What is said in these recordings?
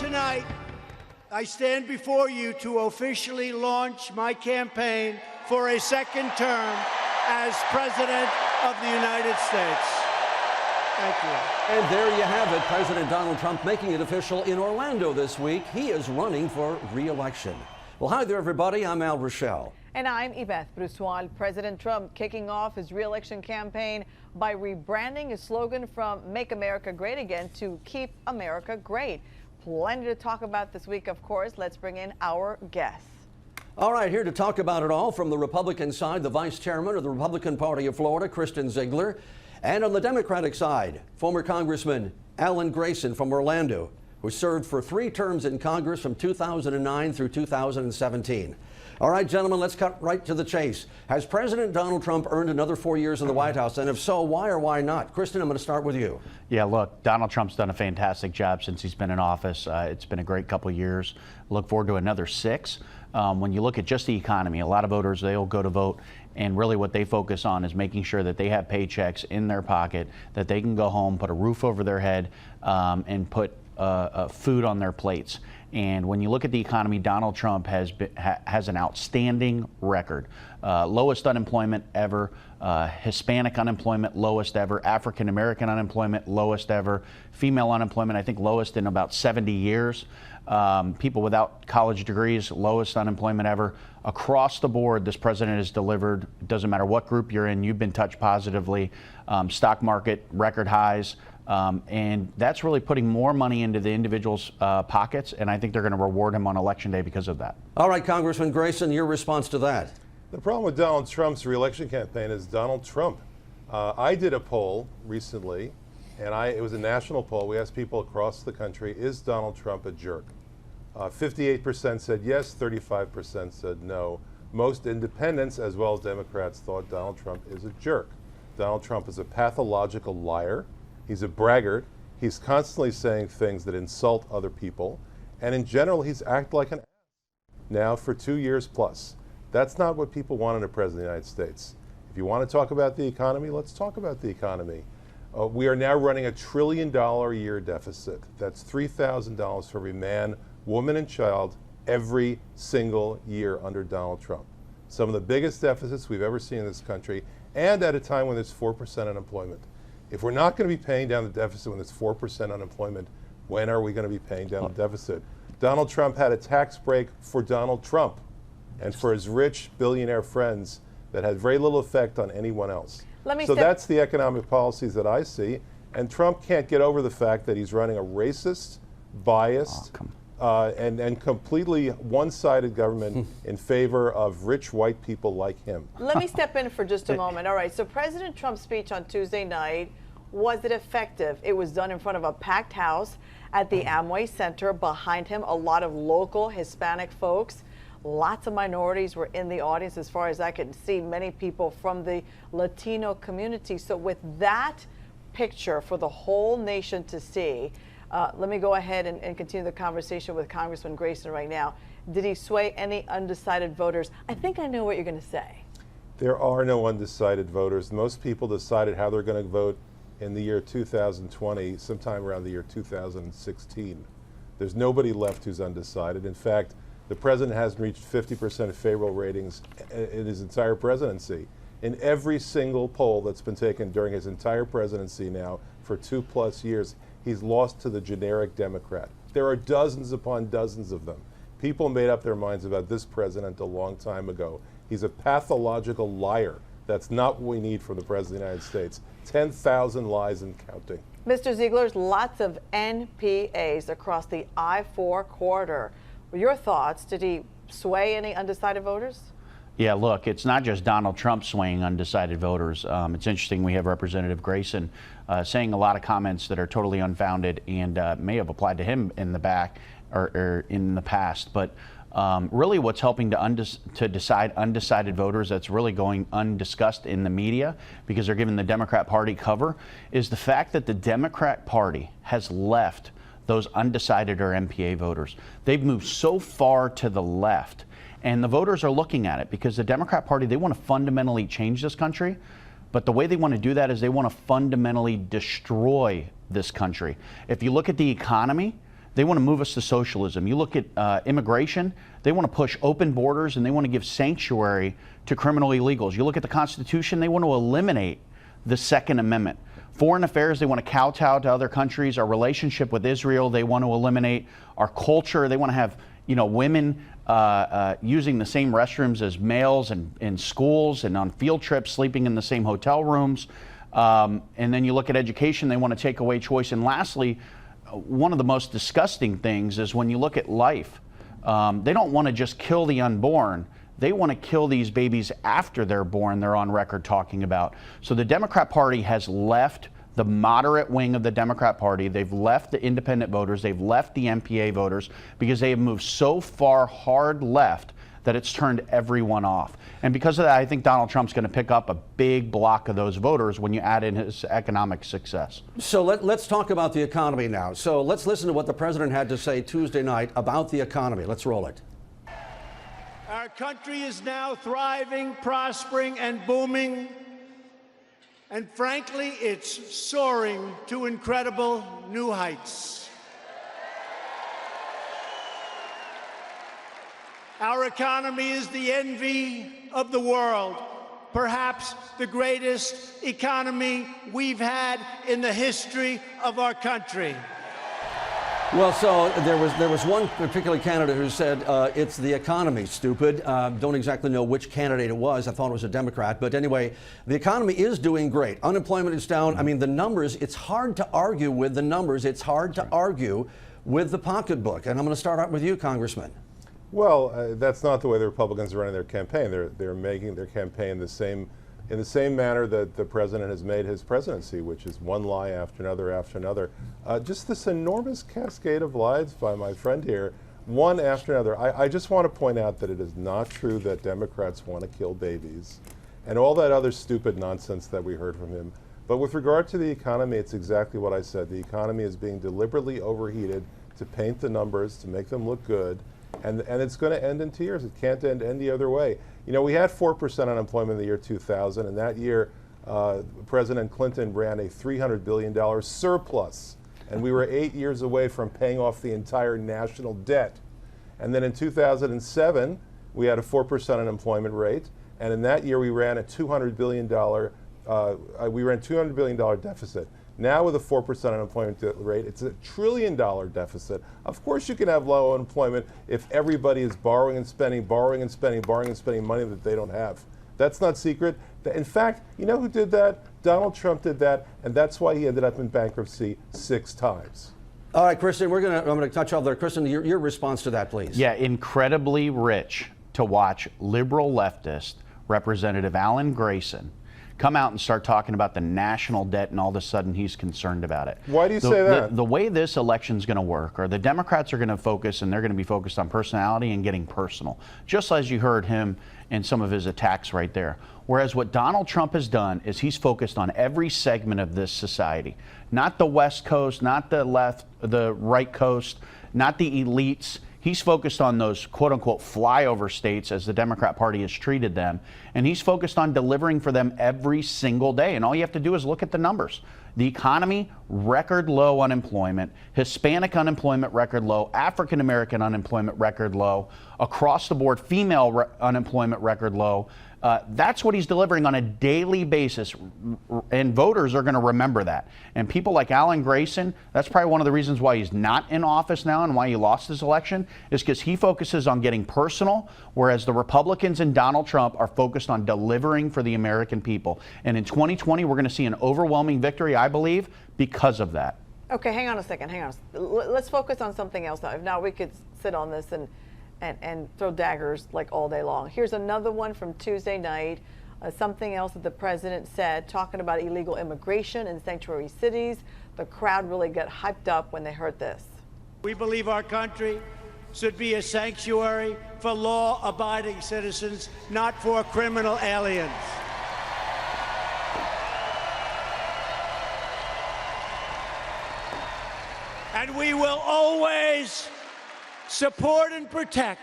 tonight, I stand before you to officially launch my campaign for a second term as President of the United States. Thank you. And there you have it, President Donald Trump making it official in Orlando this week. He is running for re-election. Well, hi there, everybody. I'm Al Rochelle. And I'm Yvette Brussoil. President Trump kicking off his re-election campaign by rebranding his slogan from Make America Great Again to Keep America Great. Plenty to talk about this week, of course. Let's bring in our guests. All right, here to talk about it all from the Republican side, the Vice Chairman of the Republican Party of Florida, Ziegler. And on the Democratic side, former Congressman Alan Grayson from Orlando, who served for 3 terms in Congress from 2009 through 2017. All right, gentlemen, let's cut right to the chase. Has President Donald Trump earned another 4 years in the White House? And if so, why or why not? Kristen, I'm going to start with you. Yeah, look, Donald Trump's done a fantastic job since he's been in office. It's been a great couple of years. Look forward to another 6. When you look at just the economy, a lot of voters, they'll go to vote, and really what they focus on is making sure that they have paychecks in their pocket, that they can go home, put a roof over their head, and put food on their plates. And when you look at the economy, Donald Trump has an outstanding record. Lowest unemployment ever, Hispanic unemployment lowest ever, African American unemployment lowest ever, female unemployment I think lowest in about 70 years. People without college degrees, lowest unemployment ever. Across the board, this president has delivered. It doesn't matter what group you're in, you've been touched positively. Stock market record highs. And that's really putting more money into the individual's pockets, and I think they're going to reward him on Election Day because of that. All right, Congressman Grayson, your response to that. The problem with Donald Trump's re-election campaign is Donald Trump. I did a poll recently, and it was a national poll. We asked people across the country, is Donald Trump a jerk? 58% said yes, 35% said no. Most independents, as well as Democrats, thought Donald Trump is a jerk. Donald Trump is a pathological liar. He's a braggart. He's constantly saying things that insult other people. And in general, he's acted like an ass now for 2 years plus. That's not what people want in a president of the United States. If you want to talk about the economy, let's talk about the economy. We are now running $1 trillion a year deficit. That's $3,000 for every man, woman, and child every single year under Donald Trump. Some of the biggest deficits we've ever seen in this country, and at a time when there's 4% unemployment. If we're not going to be paying down the deficit when there's 4% unemployment, when are we going to be paying down the deficit? Donald Trump had a tax break for Donald Trump and for his rich billionaire friends that had very little effect on anyone else. So that's the economic policies that I see. And Trump can't get over the fact that he's running a racist, biased, and completely one-sided government in favor of rich white people like him. Let me step in for just a moment. All right, so President Trump's speech on Tuesday night, was it effective? It was done in front of a packed house at the Amway Center. Behind him, a lot of local Hispanic folks. Lots of minorities were in the audience, as far as I could see, many people from the Latino community. So with that picture for the whole nation to see, let me go ahead and continue the conversation with Congressman Grayson right now. Did he sway any undecided voters? I think I know what you're going to say. There are no undecided voters. Most people decided how they're going to vote in the year 2020, sometime around the year 2016. There's nobody left who's undecided. In fact, the president hasn't reached 50% favorable ratings in his entire presidency. In every single poll that's been taken during his entire presidency now for 2+ years, he's lost to the generic Democrat. There are dozens upon dozens of them. People made up their minds about this president a long time ago. He's a pathological liar. That's not what we need from the President of the United States. 10,000 lies and counting. Mr. Ziegler, lots of NPAs across the I-4 corridor. Your thoughts, did he sway any undecided voters? Yeah, look, it's not just Donald Trump swaying undecided voters. It's interesting we have Representative Grayson saying a lot of comments that are totally unfounded and may have applied to him in the back or in the past. But really what's helping to decide undecided voters, that's really going undiscussed in the media because they're giving the Democrat Party cover, is the fact that the Democrat Party has left those undecided or MPA voters. They've moved so far to the left, and the voters are looking at it because the Democrat Party, they want to fundamentally change this country, but the way they want to do that is they want to fundamentally destroy this country. If you look at the economy, They want to move us to socialism. You look at immigration, they want to push open borders and they want to give sanctuary to criminal illegals. You look at the Constitution, they want to eliminate the Second Amendment. Foreign affairs, they want to kowtow to other countries. Our relationship with Israel, they want to eliminate. Our culture, they want to have, you know, women using the same restrooms as males in schools and on field trips, sleeping in the same hotel rooms. And then you look at education, they want to take away choice. And lastly, one of the most disgusting things is when you look at life, they don't want to just kill the unborn. They want to kill these babies after they're born, they're on record talking about. So the Democrat Party has left the moderate wing of the Democrat Party. They've left the independent voters. They've left the MPA voters because they have moved so far hard left that it's turned everyone off. And because of that, I think Donald Trump's going to pick up a big block of those voters when you add in his economic success. So let's talk about the economy now. So let's listen to what the president had to say Tuesday night about the economy. Let's roll it. Our country is now thriving, prospering, and booming. And frankly, it's soaring to incredible new heights. Our economy is the envy of the world, perhaps the greatest economy we've had in the history of our country. Well, so there was one particular candidate who said it's the economy, stupid. Don't exactly know which candidate it was. I thought it was a Democrat. But anyway, the economy is doing great. Unemployment is down. I mean, the numbers, it's hard to argue with the numbers. It's hard to argue with the pocketbook. And I'm going to start out with you, Congressman. Well, that's not the way the Republicans are running their campaign. They're making their campaign in the same manner that the president has made his presidency, which is one lie after another after another. Just this enormous cascade of lies by my friend here, one after another. I just want to point out that it is not true that Democrats want to kill babies and all that other stupid nonsense that we heard from him. But with regard to the economy, it's exactly what I said. The economy is being deliberately overheated to paint the numbers, to make them look good. And it's going to end in tears. It can't end any other way. You know, we had 4% unemployment in the year 2000, and that year President Clinton ran a $300 billion surplus, and we were 8 years away from paying off the entire national debt. And then in 2007, we had a 4% unemployment rate, and in that year we ran a $200 billion deficit. Now with a 4% unemployment rate, it's $1 trillion deficit. Of course you can have low unemployment if everybody is borrowing and spending money that they don't have. That's not secret. In fact, you know who did that? Donald Trump did that, and that's why he ended up in bankruptcy 6 times. All right, Kristen, I'm going to touch off there. Kristen, your response to that, please. Yeah, incredibly rich to watch liberal leftist Representative Alan Grayson come out and start talking about the national debt, and all of a sudden he's concerned about it. Why do you say that? The way this election's going to work, or the Democrats are going to focus, and they're going to be focused on personality and getting personal, just as you heard him in some of his attacks right there. Whereas what Donald Trump has done is he's focused on every segment of this society, not the West Coast, not the left, the right coast, not the elites. He's focused on those quote-unquote flyover states, as the Democrat Party has treated them, and he's focused on delivering for them every single day. And all you have to do is look at the numbers. The economy, record low unemployment, Hispanic unemployment, record low, African American unemployment, record low, across the board, female unemployment, record low. That's what he's delivering on a daily basis, and voters are going to remember that. And people like Alan Grayson, that's probably one of the reasons why he's not in office now and why he lost his election, is because he focuses on getting personal, whereas the Republicans and Donald Trump are focused on delivering for the American people. And in 2020, we're going to see an overwhelming victory, I believe, because of that. Okay, hang on a second. Let's focus on something else now. If not, we could sit on this and throw daggers like all day long. Here's another one from Tuesday night, something else that the president said, talking about illegal immigration in sanctuary cities. The crowd really got hyped up when they heard this. We believe our country should be a sanctuary for law-abiding citizens, not for criminal aliens. And we will always support and protect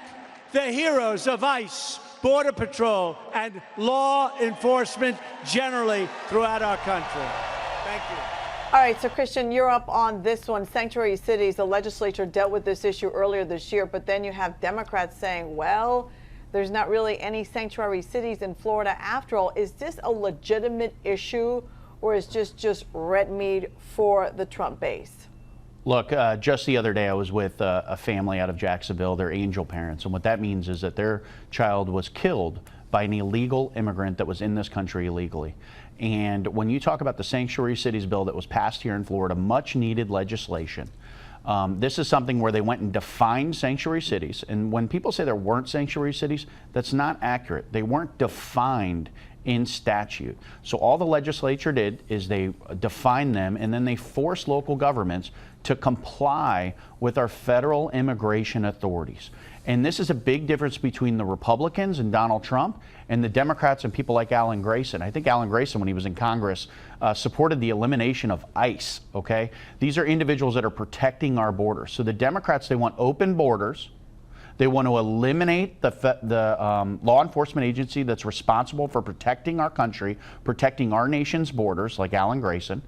the heroes of ICE, Border Patrol, and law enforcement generally throughout our country. Thank you. All right, so Christian, you're up on this one. Sanctuary cities, the legislature dealt with this issue earlier this year, but then you have Democrats saying, well, there's not really any sanctuary cities in Florida after all. Is this a legitimate issue, or is this just red meat for the Trump base? Look, just the other day I was with a family out of Jacksonville. They're angel parents, and what that means is that their child was killed by an illegal immigrant that was in this country illegally. And when you talk about the Sanctuary Cities bill that was passed here in Florida, much needed legislation, this is something where they went and defined sanctuary cities. And when people say there weren't sanctuary cities, that's not accurate. They weren't defined in statute. So all the legislature did is they defined them, and then they forced local governments to comply with our federal immigration authorities. And this is a big difference between the Republicans and Donald Trump and the Democrats and people like Alan Grayson. I think Alan Grayson, when he was in Congress, supported the elimination of ICE, okay? These are individuals that are protecting our borders. So the Democrats, they want open borders. They want to eliminate the law enforcement agency that's responsible for protecting our country, protecting our nation's borders, like Alan Grayson.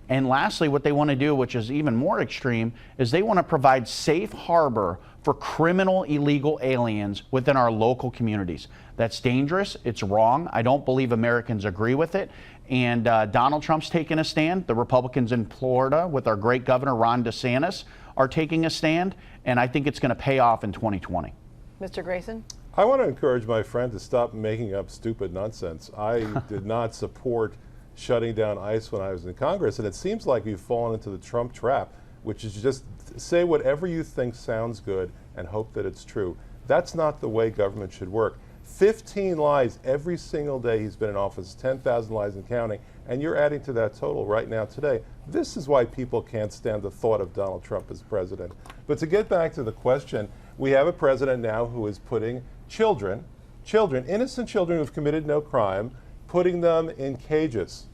And lastly, what they want to do, which is even more extreme, is they want to provide safe harbor for criminal illegal aliens within our local communities. That's dangerous. It's wrong. I don't believe Americans agree with it. And Donald Trump's taking a stand. The Republicans in Florida, with our great governor, Ron DeSantis, are taking a stand. And I think it's going to pay off in 2020. Mr. Grayson? I want to encourage my friend to stop making up stupid nonsense. I did not support shutting down ICE when I was in Congress, and it seems like you've fallen into the Trump trap, which is just say whatever you think sounds good and hope that it's true. That's not the way government should work. 15 lies every single day he's been in office, 10,000 lies and counting, and you're adding to that total right now today. This is why people can't stand the thought of Donald Trump as president. But to get back to the question, we have a president now who is putting children, innocent children who've committed no crime, putting them in cages.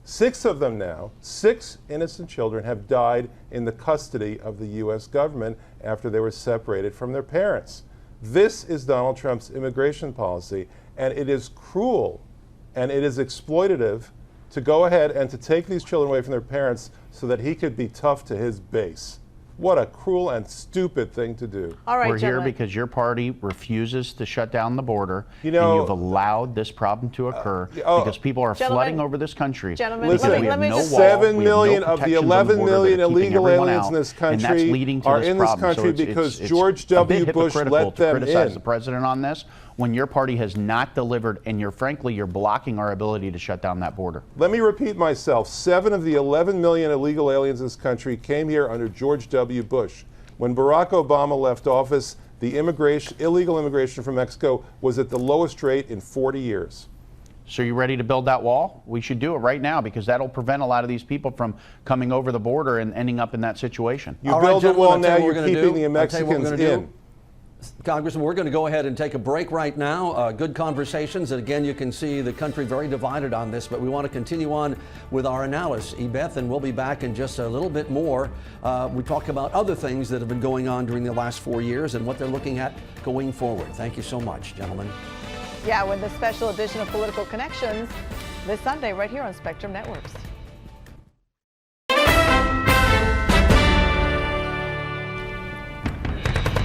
6 of them now, 6 innocent children have died in the custody of the U.S. government after they were separated from their parents. This is Donald Trump's immigration policy, and it is cruel and it is exploitative to go ahead and to take these children away from their parents so that he could be tough to his base. What a cruel and stupid thing to do. All right, We're gentlemen. here because your party refuses to shut down the border, and you've allowed this problem to occur because people are flooding over this country. Gentlemen, listen, let me just 7 million of the 11 million illegal aliens in this country are in this country because George W. Bush let them in. Criticize the president on this when your party has not delivered, and you're blocking our ability to shut down that border. Let me repeat myself. 7 of the 11 million illegal aliens in this country came here under George W. Bush. When Barack Obama left office, the illegal immigration from Mexico was at the lowest rate in 40 years. So you ready to build that wall? We should do it right now because that'll prevent a lot of these people from coming over the border and ending up in that situation. You build a wall now, you're keeping the Mexicans in. Congressman, we're going to go ahead and take a break right now. Good conversations. And again, you can see the country very divided on this, but we want to continue on with our analysis, Ebeth, and we'll be back in just a little bit more. We talk about other things that have been going on during the last 4 years and what they're looking at going forward. Thank you so much, gentlemen. Yeah, with the special edition of Political Connections this Sunday right here on Spectrum Networks.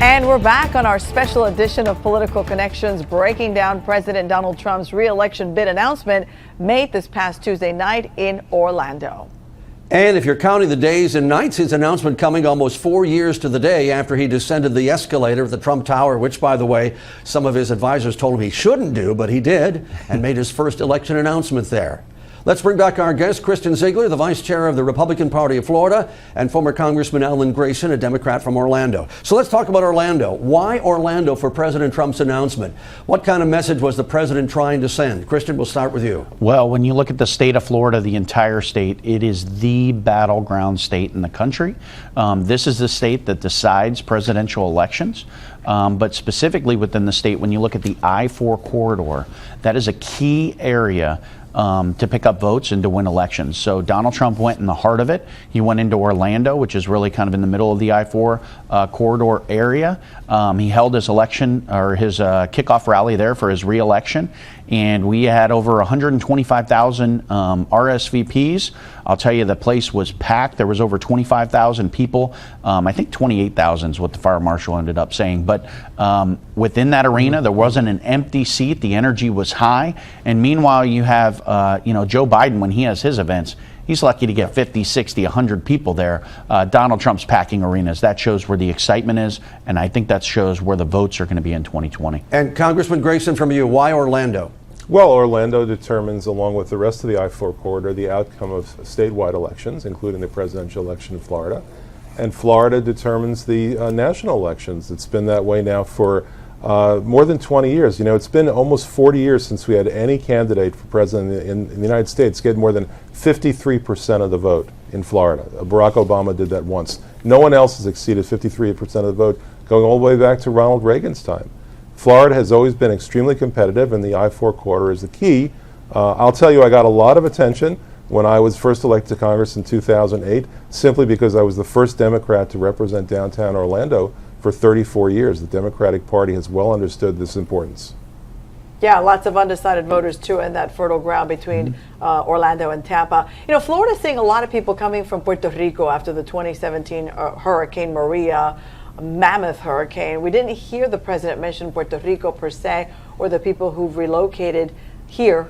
And we're back on our special edition of Political Connections, breaking down President Donald Trump's re-election bid announcement made this past Tuesday night in Orlando. And if you're counting the days and nights, his announcement coming almost 4 years to the day after he descended the escalator at the Trump Tower, which, by the way, some of his advisors told him he shouldn't do, but he did, and made his first election announcement there. Let's bring back our guest, Kristen Ziegler, the vice chair of the Republican Party of Florida, and former Congressman Alan Grayson, a Democrat from Orlando. So let's talk about Orlando. Why Orlando for President Trump's announcement? What kind of message was the president trying to send? Kristen, we'll start with you. Well, when you look at the state of Florida, the entire state, it is the battleground state in the country. This is the state that decides presidential elections. But specifically within the state, when you look at the I-4 corridor, that is a key area to pick up votes and to win elections. So Donald Trump went in the heart of it. He went into Orlando, which is really kind of in the middle of the I-4 corridor area. He held his election or his kickoff rally there for his re-election, and we had over 125,000 RSVPs. I'll tell you, the place was packed. There was over 25,000 people. I think 28,000 is what the fire marshal ended up saying. But within that arena, there wasn't an empty seat. The energy was high. And meanwhile, you have Joe Biden, when he has his events, he's lucky to get 50, 60, 100 people there. Donald Trump's packing arenas. That shows where the excitement is, and I think that shows where the votes are going to be in 2020. And Congressman Grayson, from you, why Orlando? Well, Orlando determines, along with the rest of the I-4 corridor, the outcome of statewide elections, including the presidential election in Florida. And Florida determines the national elections. It's been that way now for more than 20 years. You know, it's been almost 40 years since we had any candidate for president in the United States get more than 53% of the vote in Florida. Barack Obama did that once. No one else has exceeded 53% of the vote, going all the way back to Ronald Reagan's time. Florida has always been extremely competitive, and the I-4 corridor is the key. I'll tell you, I got a lot of attention when I was first elected to Congress in 2008, simply because I was the first Democrat to represent downtown Orlando for 34 years. The Democratic Party has well understood this importance. Yeah, lots of undecided voters, too, in that fertile ground between Orlando and Tampa. You know, Florida's seeing a lot of people coming from Puerto Rico after the 2017 Hurricane Maria, a mammoth hurricane. We didn't hear the president mention Puerto Rico per se, or the people who've relocated here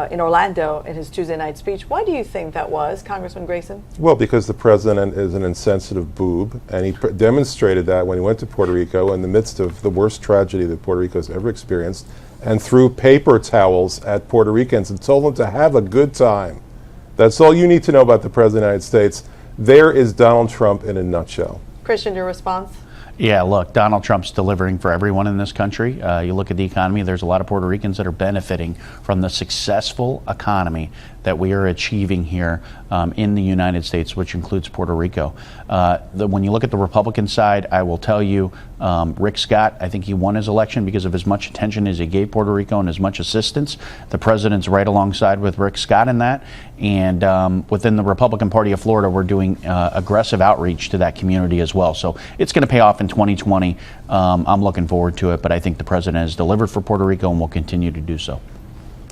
in Orlando in his Tuesday night speech. Why do you think that was, Congressman Grayson? Well, because the president is an insensitive boob, and he demonstrated that when he went to Puerto Rico in the midst of the worst tragedy that Puerto Rico has ever experienced, and threw paper towels at Puerto Ricans and told them to have a good time. That's all you need to know about the president of the United States. There is Donald Trump in a nutshell. Christian, your response? Yeah, look, Donald Trump's delivering for everyone in this country. You look at the economy, there's a lot of Puerto Ricans that are benefiting from the successful economy that we are achieving here in the United States, which includes Puerto Rico. When you look at the Republican side, I will tell you, Rick Scott, I think he won his election because of as much attention as he gave Puerto Rico and as much assistance. The president's right alongside with Rick Scott in that. And within the Republican Party of Florida, we're doing aggressive outreach to that community as well. So it's going to pay off in 2020. I'm looking forward to it, but I think the president has delivered for Puerto Rico and will continue to do so.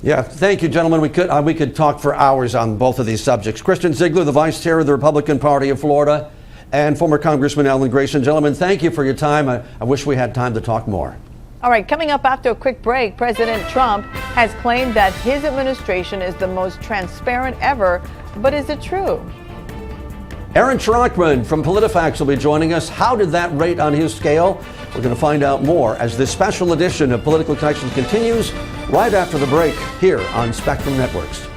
Yeah, thank you, gentlemen. We could talk for hours on both of these subjects. Christian Ziegler, the Vice Chair of the Republican Party of Florida, and former Congressman Alan Grayson. Gentlemen, thank you for your time. I wish we had time to talk more. All right, coming up after a quick break, President Trump has claimed that his administration is the most transparent ever, but is it true? Aaron Schrockman from PolitiFacts will be joining us. How did that rate on his scale? We're going to find out more as this special edition of Political Connections continues right after the break here on Spectrum Networks.